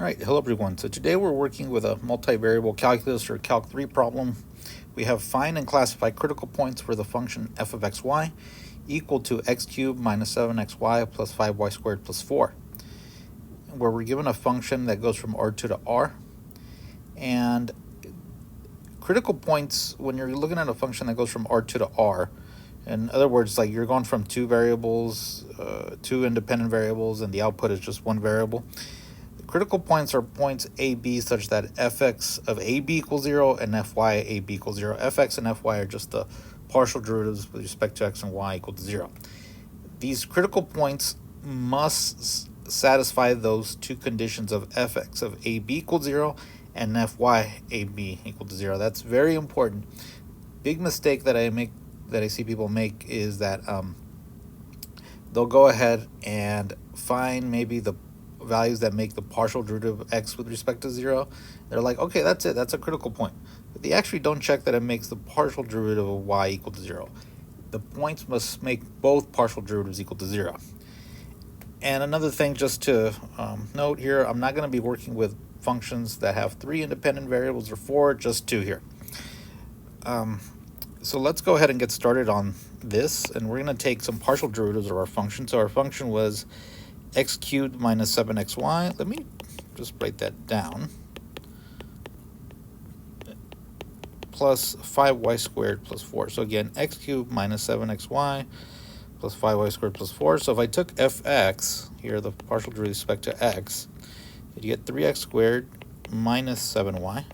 Alright, hello everyone. So today we're working with a multivariable calculus or Calc 3 problem. We have find and classify critical points for the function f of xy equal to x cubed minus 7xy plus 5y squared plus 4, where we're given a function that goes from R2 to R. And critical points, when you're looking at a function that goes from R2 to R, in other words, like you're going from two variables, two independent variables, and the output is just one variable. Critical points are points a, b such that fx of a, b equals 0 and fy a, b equals 0. Fx and fy are just the partial derivatives with respect to x and y equal to 0. These critical points must satisfy those two conditions of fx of a, b equals 0 and fy a, b equal to 0. That's very important. Big mistake that I see people make is that they'll go ahead and find maybe the values that make the partial derivative of x with respect to 0. They're like, okay, that's it, that's a critical point. But they actually don't check that it makes the partial derivative of y equal to 0. The points must make both partial derivatives equal to 0. And another thing just to note here, I'm not going to be working with functions that have 3 independent variables or 4, just 2 here. So let's go ahead and get started on this, and we're going to take some partial derivatives of our function. So our function was x cubed minus 7xy. Let me just write that down. Plus 5y squared plus 4. So again, x cubed minus 7xy plus 5y squared plus 4. So if I took fx, here the partial derivative with respect to x, you get 3x squared minus 7y.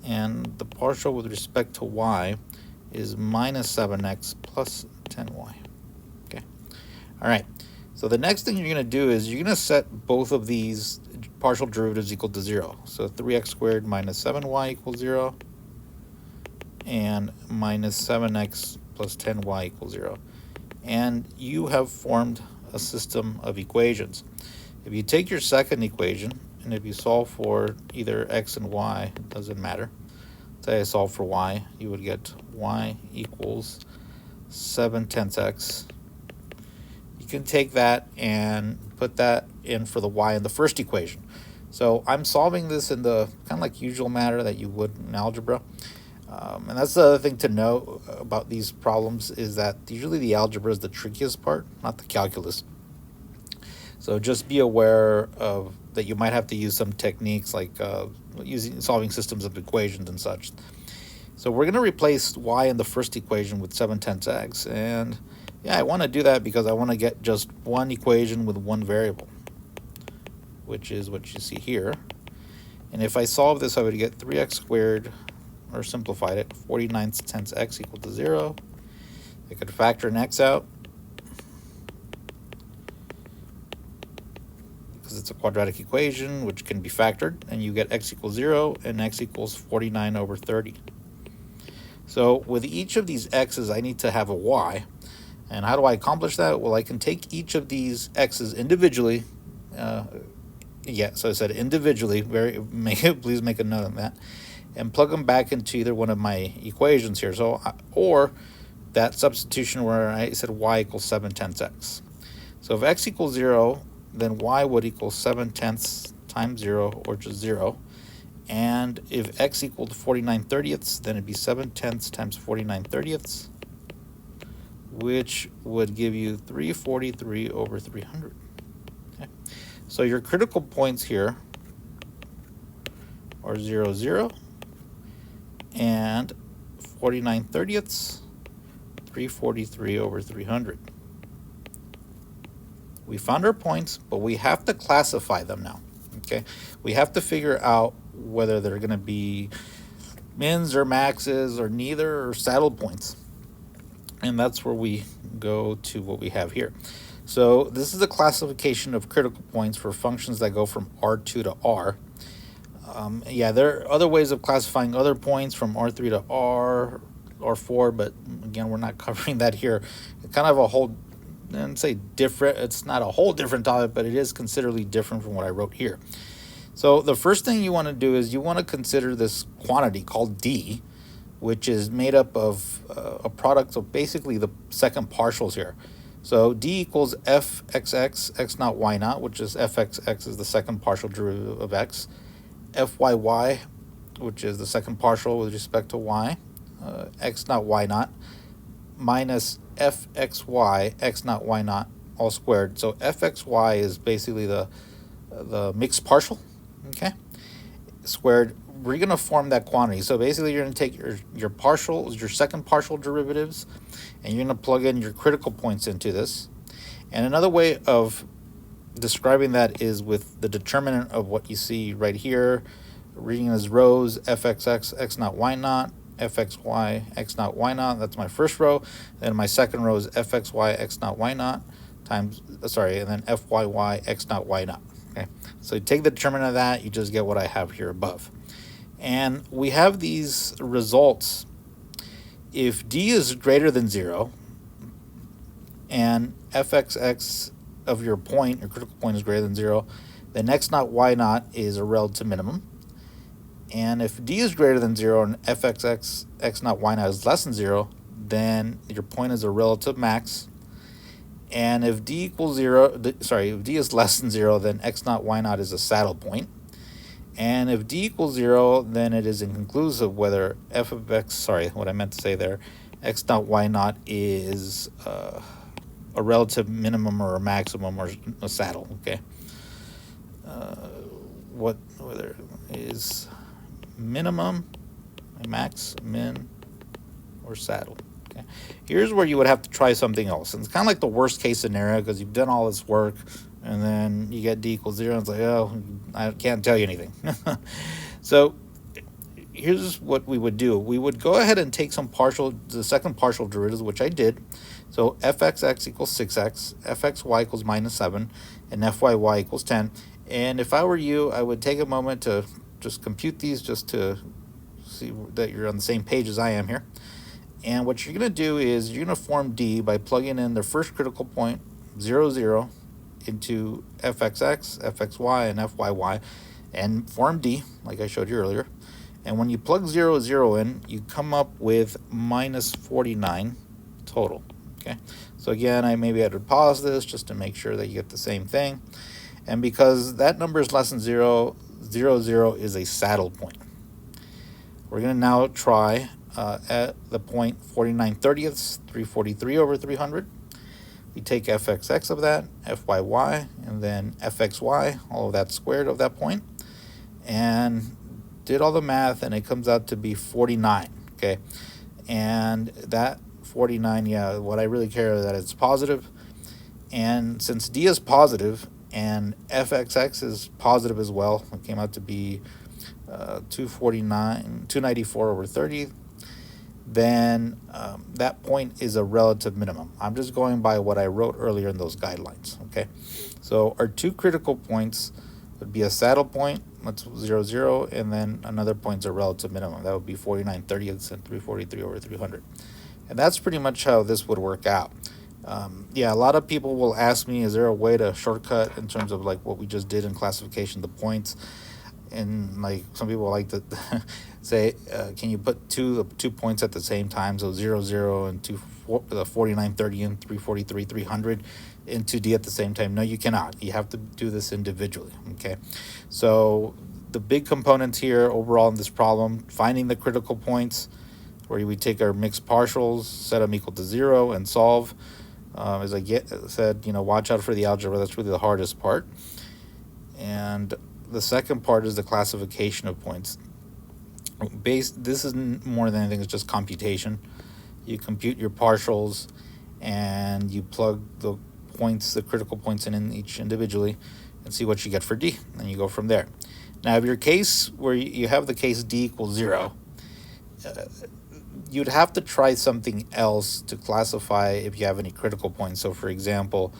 And the partial with respect to y is minus 7x plus 10y. Okay. All right. So the next thing you're going to do is you're going to set both of these partial derivatives equal to 0. So 3x squared minus 7y equals 0, and minus 7x plus 10y equals 0. And you have formed a system of equations. If you take your second equation, and if you solve for either x and y, it doesn't matter. Say I solve for y, you would get y equals 7/10 x. You can take that and put that in for the y in the first equation. So I'm solving this in the kind of like usual manner that you would in algebra. And that's the other thing to know about these problems, is that usually the algebra is the trickiest part, not the calculus. So just be aware of that you might have to use some techniques like solving systems of equations and such. So we're going to replace y in the first equation with 7/10 x, and yeah, I want to do that because I want to get just one equation with one variable, which is what you see here. And if I solve this, I would get 3x squared, or simplified it, 49/10 x equal to 0. I could factor an x out because it's a quadratic equation which can be factored, and you get x equals 0 and x equals 49/30. So with each of these x's, I need to have a y. And how do I accomplish that? Well, I can take each of these x's individually. So I said individually. Please make a note of that, and plug them back into either one of my equations here. So, or that substitution where I said y equals 7/10 x. So if x equals 0, then y would equal 7/10 times 0, or just 0. And if x equaled 49/30, then it'd be 7/10 times 49/30, which would give you 343/300. Okay. So your critical points here are 0, 0, and 49/30, 343/300. We found our points, but we have to classify them now. Okay, we have to figure out whether they're going to be mins or maxes or neither, or saddle points. And that's where we go to what we have here. So this is a classification of critical points for functions that go from R2 to R. Yeah, there are other ways of classifying other points from R3 to R or 4, but again, we're not covering that here. It's kind of a whole, and say different, it's not a whole different topic, but it is considerably different from what I wrote here. So the first thing you want to do is you want to consider this quantity called D, which is made up of a product of basically the second partials here. So d equals fxx, x naught, y naught, which is fxx is the second partial derivative of x, fyy, which is the second partial with respect to y, x naught, y naught, minus fxy, x naught, y naught, all squared. So fxy is basically the mixed partial, okay, squared. We're going to form that quantity. So basically you're going to take your partials, your second partial derivatives, and you're going to plug in your critical points into this. And another way of describing that is with the determinant of what you see right here, reading as rows, fxx, x naught, y naught, fxy, x naught, y naught. That's my first row. Then my second row is fxy, x naught, y naught, times, sorry, and then fyy, x naught, y naught. Okay, so you take the determinant of that, you just get what I have here above. And we have these results. If d is greater than 0 and fxx of your point, your critical point, is greater than 0, then x naught, y naught is a relative minimum. And if d is greater than 0 and fxx, x naught, y naught is less than 0, then your point is a relative max. And if d equals 0, if d is less than 0, then x naught, y naught is a saddle point. And if d equals 0, then it is inconclusive whether f of x, what I meant to say there, x naught, y naught is a relative minimum or a maximum or a saddle, okay? Whether it is minimum, max, min, or saddle. Okay. Here's where you would have to try something else. And it's kind of like the worst case scenario because you've done all this work and then you get d equals 0 and it's like, oh, I can't tell you anything. So here's what we would do. We would go ahead and take the second partial derivatives, which I did. So fxx equals 6x, fxy equals minus 7, and fyy equals 10. And if I were you, I would take a moment to just compute these just to see that you're on the same page as I am here. And what you're going to do is you're going to form d by plugging in the first critical point, 0, 0, into fxx, fxy, and fyy, and form d, like I showed you earlier. And when you plug 0, 0 in, you come up with minus 49 total. Okay, so again, I maybe had to pause this just to make sure that you get the same thing. And because that number is less than 0, 0, 0 is a saddle point. We're going to now try at the point 49 30ths, 343 over 300. We take fxx of that, fyy, and then fxy, all of that squared of that point, and did all the math, and it comes out to be 49, okay? And that 49, yeah, what I really care is that it's positive. And since d is positive and fxx is positive as well, it came out to be 294 over 30, then that point is a relative minimum. I'm just going by what I wrote earlier in those guidelines, okay? So our two critical points would be a saddle point, that's 0, 0, and then another point's a relative minimum. That would be 49 30ths and 343 over 300. And that's pretty much how this would work out. Yeah, a lot of people will ask me, is there a way to shortcut in terms of like what we just did in classification, the points? And like some people like to say, can you put two points at the same time? So 0, 0 and 49 30 and 343 300 into d at the same time. No, you cannot. You have to do this individually. Okay, so the big components here overall in this problem, finding the critical points, where we take our mixed partials, set them equal to 0, and solve. As I said, watch out for the algebra. That's really the hardest part. And the second part is the classification of points. This is more than anything, it's just computation. You compute your partials and you plug the points, the critical points in each individually, and see what you get for d, and you go from there. Now, if your case where you have the case d equals 0, you'd have to try something else to classify if you have any critical points. So for example,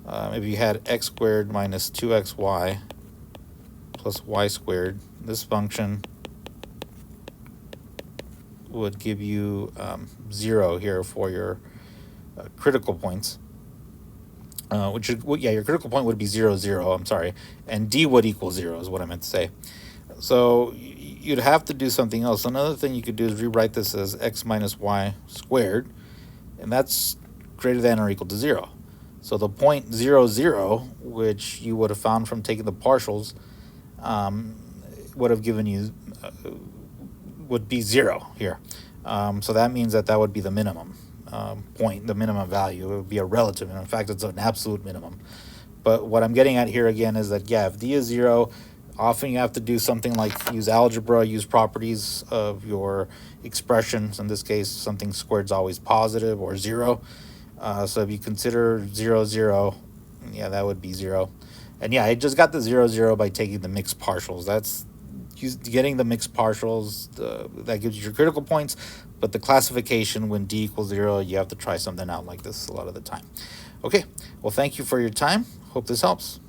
if you had x squared minus 2xy plus y squared, this function would give you 0 here for your critical points, which is, yeah, your critical point would be 0, 0, I'm sorry, and d would equal 0 is what I meant to say. So you'd have to do something else. Another thing you could do is rewrite this as x minus y squared, and that's greater than or equal to 0. So the point 0, 0, which you would have found from taking the partials, would have given you, would be 0 here. So that means that that would be the minimum point, the minimum value. It would be a relative, and in fact, it's an absolute minimum. But what I'm getting at here again is that, yeah, if d is 0, often you have to do something like use algebra, use properties of your expressions. In this case, something squared is always positive or 0. So if you consider 0, 0, yeah, that would be 0. And yeah, I just got the 0, 0 by taking the mixed partials. That's getting the mixed partials, that gives you your critical points. But the classification, when d equals 0, you have to try something out like this a lot of the time. Okay, well, thank you for your time. Hope this helps.